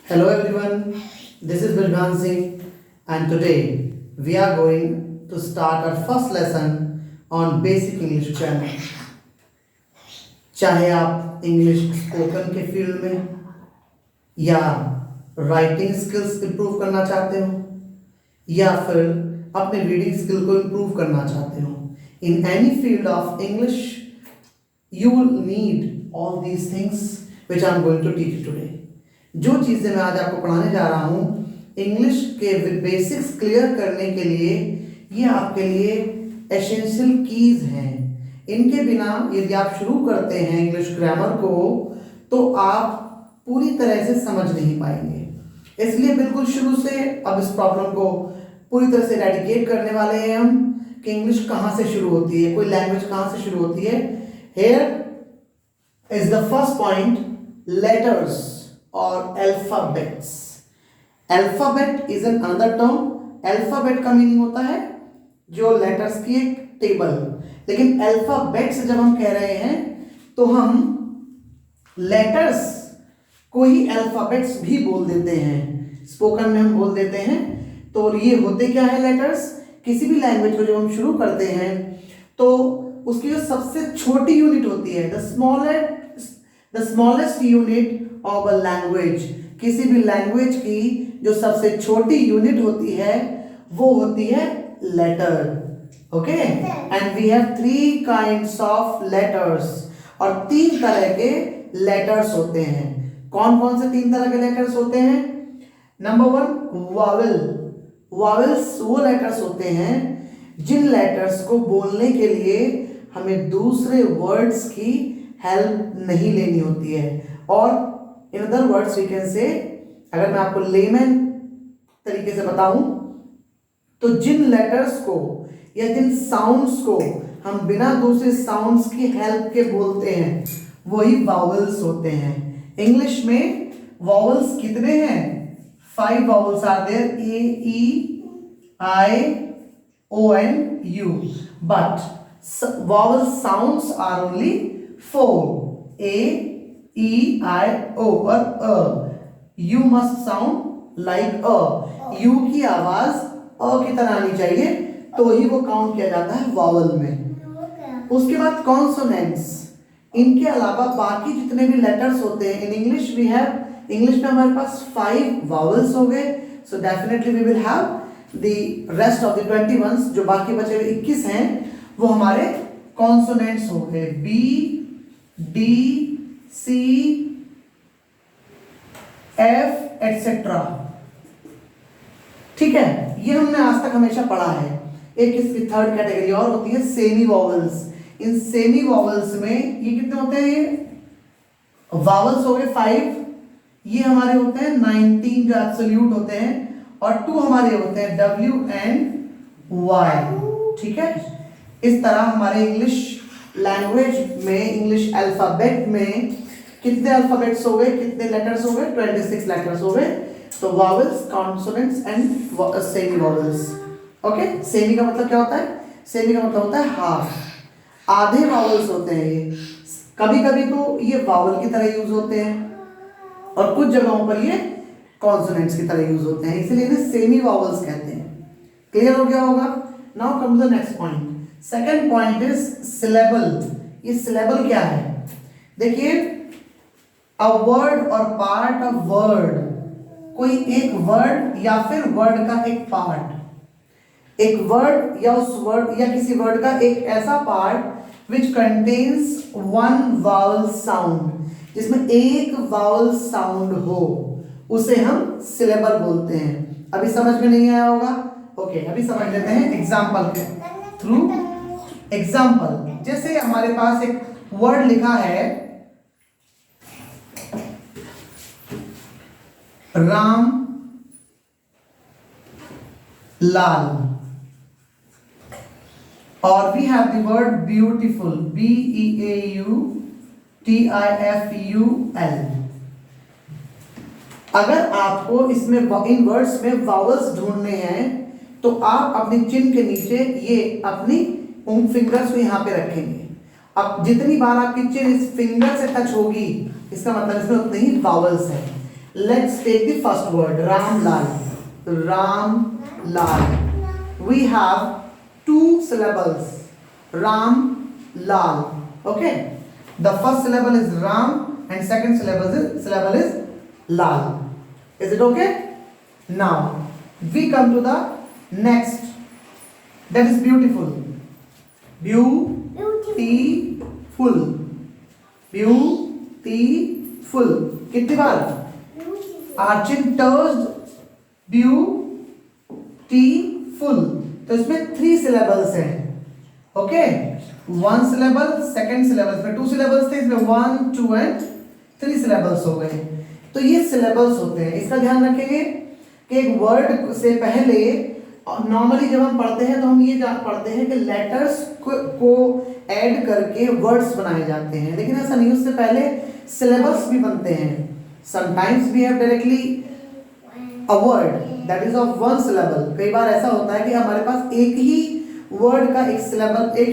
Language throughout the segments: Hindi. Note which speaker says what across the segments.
Speaker 1: Hello everyone, this is Bilgan Singh and today we are going to start our first lesson on basic English grammar. चाहे आप इंग्लिश स्पोकन के फील्ड में या राइटिंग स्किल्स इंप्रूव करना चाहते हो या फिर अपने रीडिंग स्किल को इंप्रूव करना चाहते हो, in any field of English you will need all these things which I am going to teach you today. जो चीज़ें मैं आज आपको पढ़ाने जा रहा हूँ इंग्लिश के बेसिक्स क्लियर करने के लिए, ये आपके लिए एसेंशियल कीज हैं. इनके बिना यदि आप शुरू करते हैं इंग्लिश ग्रामर को तो आप पूरी तरह से समझ नहीं पाएंगे. इसलिए बिल्कुल शुरू से अब इस प्रॉब्लम को पूरी तरह से रेडिकेट करने वाले हैं हम कि इंग्लिश कहाँ से शुरू होती है, कोई लैंग्वेज कहाँ से शुरू होती है. Here is the first point, letters or alphabets. Alphabet is an another term. Alphabet का मीनिंग होता है जो letters की एक टेबल, लेकिन alphabets जब हम कह रहे हैं तो हम letters को ही alphabets भी बोल देते हैं. स्पोकन में हम बोल देते हैं. तो ये होते क्या है letters? किसी भी लैंग्वेज को जब हम शुरू करते हैं तो उसकी जो सबसे छोटी यूनिट होती है, the smallest unit of a language, किसी भी लैंग्वेज की जो सबसे छोटी यूनिट होती है वो होती है letter. Okay, and we have 3 kinds of letters, और 3 तरह के लेटर्स होते हैं. कौन कौन से 3 तरह के लेटर्स होते हैं? Number 1, Wavell. वावेल्स वो लेटर्स होते हैं जिन लेटर्स को बोलने के लिए हमें दूसरे वर्ड्स की हेल्प नहीं लेनी होती है. और in other words we can say, अगर मैं आपको लेमन तरीके से बताऊं तो जिन लेटर्स को या जिन साउंड्स को हम बिना दूसरे साउंड्स की हेल्प के बोलते हैं वही वावल्स होते हैं. इंग्लिश में वावल्स कितने हैं? 5 vowels are there, A, E, I, O and U, but vowel sounds are only 4, A, E, I, O or A. U must sound like A. U की आवाज अ की तरह आनी चाहिए तो ही वो काउंट किया जाता है वावल में. उसके बाद कॉन्सोनेंट्स. इनके अलावा बाकी जितने भी लेटर्स होते हैं in English we have, English में हमारे पास 5 वावल्स हो गए. So definitely we will have the rest of the 21, जो बाकी बचे हुए 21 हैं वो हमारे कॉन्सोनेंट्स हो गए, B, D, C, F etcetera. ठीक है, ये हमने आज तक हमेशा पढ़ा है. एक इसकी थर्ड कैटेगरी और होती है semi vowels. In semi vowels में ये कितने होते हैं? ये वावल्स हो गए 5, ये हमारे होते हैं 19 जो एब्सोल्यूट होते हैं, और 2 हमारे होते हैं W and Y. ठीक है, इस तरह हमारे इंग्लिश लैंग्वेज में, इंग्लिश अल्फाबेट में कितने अल्फाबेट्स हो गए, कितने लेटर्स हो गए? 26 लेटर्स हो गए. तो vowels, consonants and semi vowels. Okay, semi का मतलब क्या होता है? सेमी का मतलब होता है हाफ, आधे वावल्स होते हैं ये. कभी कभी तो ये वावल की तरह यूज होते हैं और कुछ जगहों पर ये कॉन्सोनेंट्स की तरह यूज होते हैं, इसलिए इन्हें सेमी वावल्स कहते हैं. क्लियर हो गया होगा? Now come to the next point. Second point is syllable. ये सिलेबल क्या है? देखिए, अ वर्ड और पार्ट ऑफ वर्ड, कोई एक वर्ड या फिर वर्ड का एक पार्ट, एक वर्ड या उस वर्ड या किसी वर्ड का एक ऐसा part which contains 1 vowel sound, जिसमें एक वावल साउंड हो, उसे हम सिलेबल बोलते हैं. अभी समझ में नहीं आया होगा? ओके, अभी समझ लेते हैं एग्जाम्पल के थ्रू. एग्जाम्पल, जैसे हमारे पास एक वर्ड लिखा है राम लाल, और we have the word beautiful, BEAUTIFUL. अगर आपको इसमें इन वर्ड्स में वावल्स ढूंढने हैं तो आप अपनी चिन के नीचे ये अपनी फिंगर्स को यहाँ पे रखेंगे. अब जितनी बार आपकी चिन इस फिंगर से टच होगी इसका मतलब इसमें उतने ही वावल्स हैं. Let's take the first word, Ramlal. Ramlal. We have two syllables, Ramlal. Okay. The first syllable is Ram and second syllable is Lal. Is it okay? Now we come to the next. That is beautiful. Beautiful. Beautiful. कितनी बार? Arjun touched beautiful. तो इसमें 3 syllables हैं. Okay. 1 syllable, second syllable. इसमें 2 syllables थे, इसमें 1, 2 and 3 syllables हो गए. तो ये syllables होते हैं. इसका ध्यान रखेंगे कि एक वर्ड से पहले नॉर्मली जब हम पढ़ते हैं तो हम ये पढ़ते हैं कि लेटर्स को ऐड करके वर्ड्स बनाए जाते हैं, लेकिन ऐसा नहीं. उससे पहले सिलेबस भी बनते हैं. Sometimes we have directly a word that is of 1 syllable. कई बार ऐसा होता है कि हमारे पास एक ही वर्ड का एक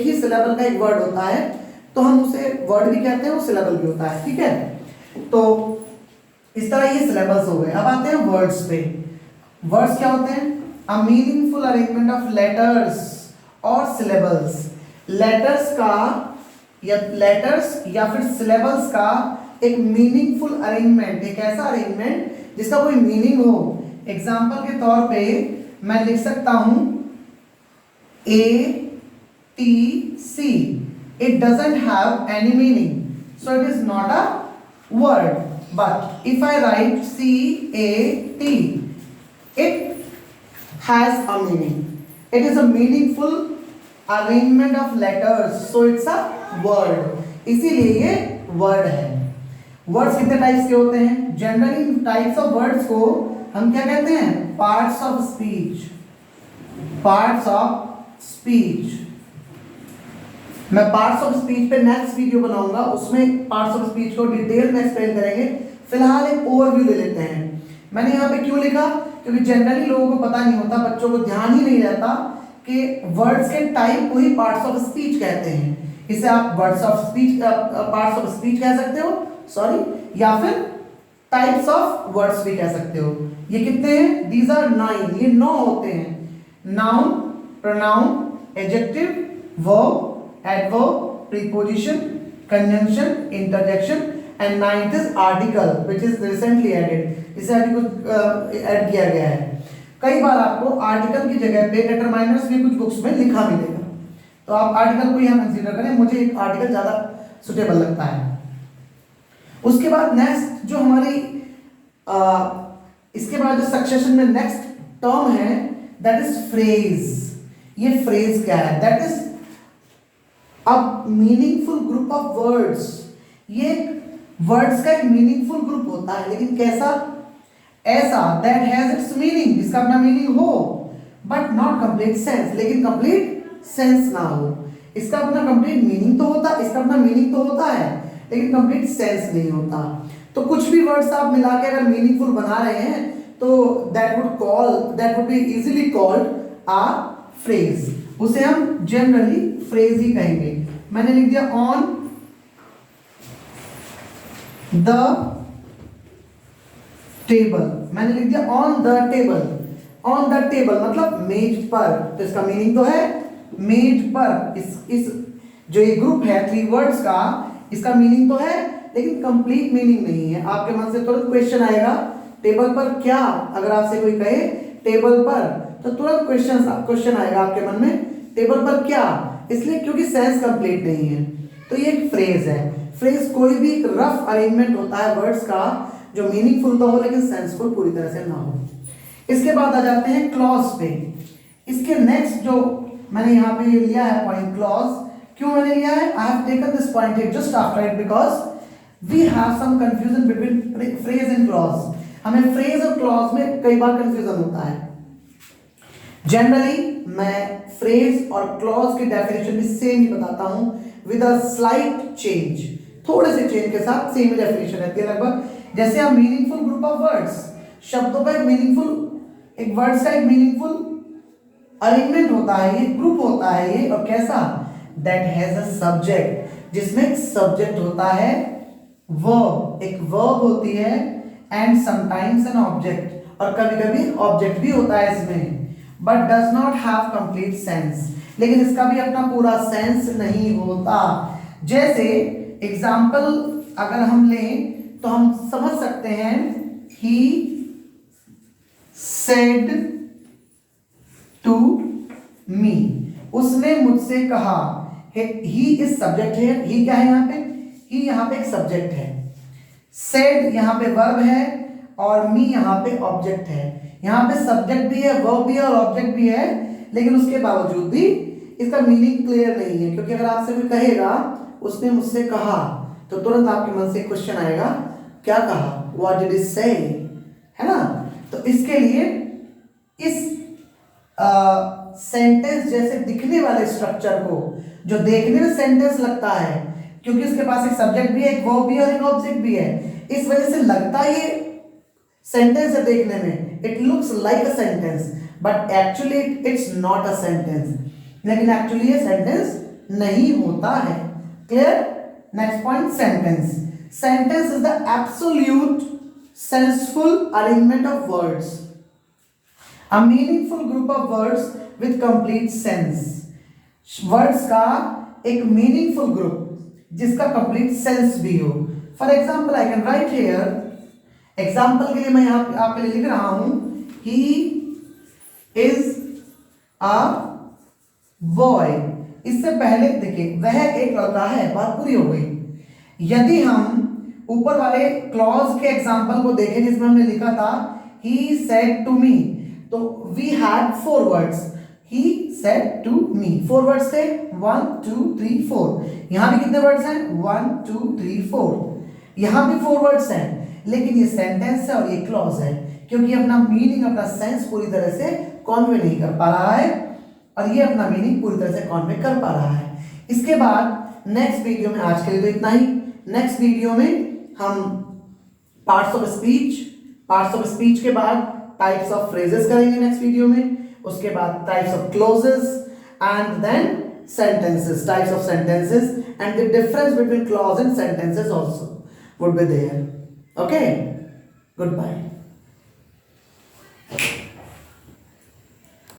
Speaker 1: ही सिलेबल का एक वर्ड होता है, तो हम उसे वर्ड भी कहते हैं, वो सिलेबल भी होता है. ठीक है. तो इस तरह ये सिलेबल्स हो गए. अब आते हैं वर्ड्स पे. वर्ड्स क्या होते हैं? A meaningful arrangement of letters और syllables. लेटर्स या फिर syllables का एक मीनिंगफुल अरेंजमेंट, एक ऐसा अरेंजमेंट जिसका कोई मीनिंग हो. एग्जाम्पल के तौर पे मैं लिख सकता हूं ATC. It doesn't have any meaning, so it is not a word. But if I write CAT, it has a meaning. It is a meaningful arrangement of letters, so it's a word. इसीलिए ये word है. वर्ड्स कितने टाइप्स के होते हैं? जनरली टाइप्स ऑफ वर्ड्स को हम क्या कहते हैं? Parts of speech. Parts of speech. मैं पार्ट्स ऑफ स्पीच पे नेक्स्ट वीडियो बनाऊंगा, उसमें पार्ट्स ऑफ स्पीच को डिटेल में एक्सप्लेन करेंगे. फिलहाल एक ओवरव्यू ले लेते हैं. मैंने यहाँ पे क्यों लिखा? क्योंकि जनरली लोगों को पता नहीं होता, बच्चों को ध्यान ही नहीं रहता कि वर्ड्स के टाइप को ही पार्ट्स ऑफ स्पीच कहते हैं. इसे आप words of speech, parts of speech कह सकते हो, सॉरी, या फिर टाइप्स ऑफ वर्ड्स भी कह सकते हो. ये कितने हैं? These are 9. ये 9 होते हैं. Noun, pronoun, adjective, verb, adverb, preposition, conjunction, interjection and 9th is article which is recently added. इसे अभी कुछ ऐड किया गया है. कई बार आपको आर्टिकल की जगह पे डिटरमाइनर्स भी कुछ बुक्स में लिखा मिलेगा, तो आप आर्टिकल को यहाँ कंसीडर करें. मुझे एक आर्टिकल ज़्यादा सुटेबल लगता है. उसके बाद नेक्स्ट जो हमारी इसके बाद जो सक्सेशन में नेक्स्ट टर्म है दैट इज फ्रेज. ये फ्रेज क्या है? That is a meaningful group of words. ये वर्ड्स का एक मीनिंगफुल ग्रुप होता है, लेकिन कैसा? ऐसा दैट हैज इट्स मीनिंग, जिसका अपना मीनिंग हो बट नॉट कंप्लीट सेंस, लेकिन कंप्लीट सेंस ना हो. इसका अपना कंप्लीट मीनिंग तो होता है, इसका अपना मीनिंग तो होता है, लेकिन कंप्लीट सेंस नहीं होता. तो कुछ भी वर्ड्स आप मिला के अगर मीनिंगफुल बना रहे हैं तो that would be easily called a phrase. उसे हम जनरली फ्रेज ही कहेंगे. मैंने लिख दिया ऑन द टेबल. मैंने लिख दिया on the table. On the table मतलब मेज पर, तो इसका मीनिंग तो है मेज पर. इस जो ये ग्रुप है 3 वर्ड्स का, इसका मीनिंग तो है लेकिन कंप्लीट मीनिंग नहीं है. आपके मन से तुरंत क्वेश्चन आएगा टेबल पर क्या? अगर आपसे कोई कहे टेबल पर, तो तुरंत क्वेश्चन आएगा आपके मन में, टेबल पर क्या? इसलिए क्योंकि सेंस कंप्लीट नहीं है. तो ये एक फ्रेज है. फ्रेज कोई भी एक रफ अरेंजमेंट होता है वर्ड्स का जो मीनिंगफुल तो हो लेकिन सेंसफुल पूरी तरह से ना हो. इसके बाद आ जाते हैं क्लॉज पे. इसके नेक्स्ट जो मैंने यहाँ पे लिया है पॉइंट क्लॉज. क्यों मैंने लिया है? I have taken this point just after it because we have some confusion between phrase and clause. हमें फ्रेज और क्लॉज में कई बार कंफ्यूजन होता है. जनरली मैं फ्रेज और क्लॉज की डेफिनेशन भी सेम ही बताता हूं विद अ स्लाइट चेंज. थोड़े से चेंज के साथ सेम डेफिनेशन रहती है लगभग. जैसे आप मीनिंगफुल ग्रुप ऑफ वर्ड्स, शब्दों का एक वर्ड्स का एक मीनिंगफुल अरेंजमेंट होता है, ये ग्रुप होता है ये. और कैसा? दैट हैज अ सब्जेक्ट, जिसमें एक सब्जेक्ट होता है, वर्ब, एक वर्ब होती है, एंड समटाइम्स एन ऑब्जेक्ट, और कभी कभी ऑब्जेक्ट भी होता है इसमें, but does not have complete sense, लेकिन इसका भी अपना पूरा सेंस नहीं होता। जैसे एग्जाम्पल अगर हम लें तो हम समझ सकते हैं ही सेड टू मी, उसने मुझसे कहा। ही इज सब्जेक्ट है, ही क्या है यहाँ पे, ही यहाँ पे एक सब्जेक्ट है, सेड यहाँ पे वर्ब है और मी यहाँ पे ऑब्जेक्ट है। यहाँ पे सब्जेक्ट भी है, वर्ब भी है और ऑब्जेक्ट भी है, लेकिन उसके बावजूद भी इसका मीनिंग क्लियर नहीं है, क्योंकि अगर आपसे कोई कहेगा उसने मुझसे कहा तो तुरंत आपके मन से क्वेश्चन आएगा क्या कहा, व्हाट डिड ही से, है ना। तो इसके लिए इस सेंटेंस जैसे दिखने वाले स्ट्रक्चर को, जो देखने में सेंटेंस लगता है क्योंकि उसके पास एक सब्जेक्ट भी है, एक वर्ब भी है और एक ऑब्जेक्ट भी है, इस वजह से लगता ये सेंटेंस है देखने में, it looks like a sentence but actually it's not a sentence, लेकिन एक्चुअली ये सेंटेंस नहीं होता है। Clear. Next point, sentence. Sentence is the absolute senseful arrangement of words, a meaningful group of words with complete sense। Words का एक मीनिंगफुल ग्रुप जिसका कंप्लीट सेंस भी हो। For example I can write here, example के लिए मैं यहाँ आपके लिए लिख रहा हूं, ही इज अ बॉय। इससे पहले देखिए वह एक लड़का है, बात पूरी हो गई। यदि हम ऊपर वाले क्लॉज के एग्जाम्पल को देखें जिसमें हमने लिखा था ही सेड टू मी, तो we had 4 words, he said to me, 4 words थे, 1 2 3 4। यहां भी कितने वर्ड्स हैं, 1 2 3 4। यहां भी 4 वर्ड्स हैं, लेकिन ये सेंटेंस है और ये क्लॉज है, क्योंकि अपना मीनिंग, अपना सेंस पूरी तरह से कॉन्वे नहीं कर पा रहा है और ये अपना मीनिंग पूरी तरह से कॉन्वे कर पा रहा है। इसके बाद नेक्स्ट वीडियो में, आज के लिए तो इतना ही, नेक्स्ट वीडियो में हम पार्ट्स ऑफ स्पीच के बाद टाइप्स ऑफ फ्रेजेस करेंगे नेक्स्ट वीडियो में, उसके बाद types of clauses and then sentences, types of sentences, and the difference between clause and sentences also would be there. Okay, goodbye.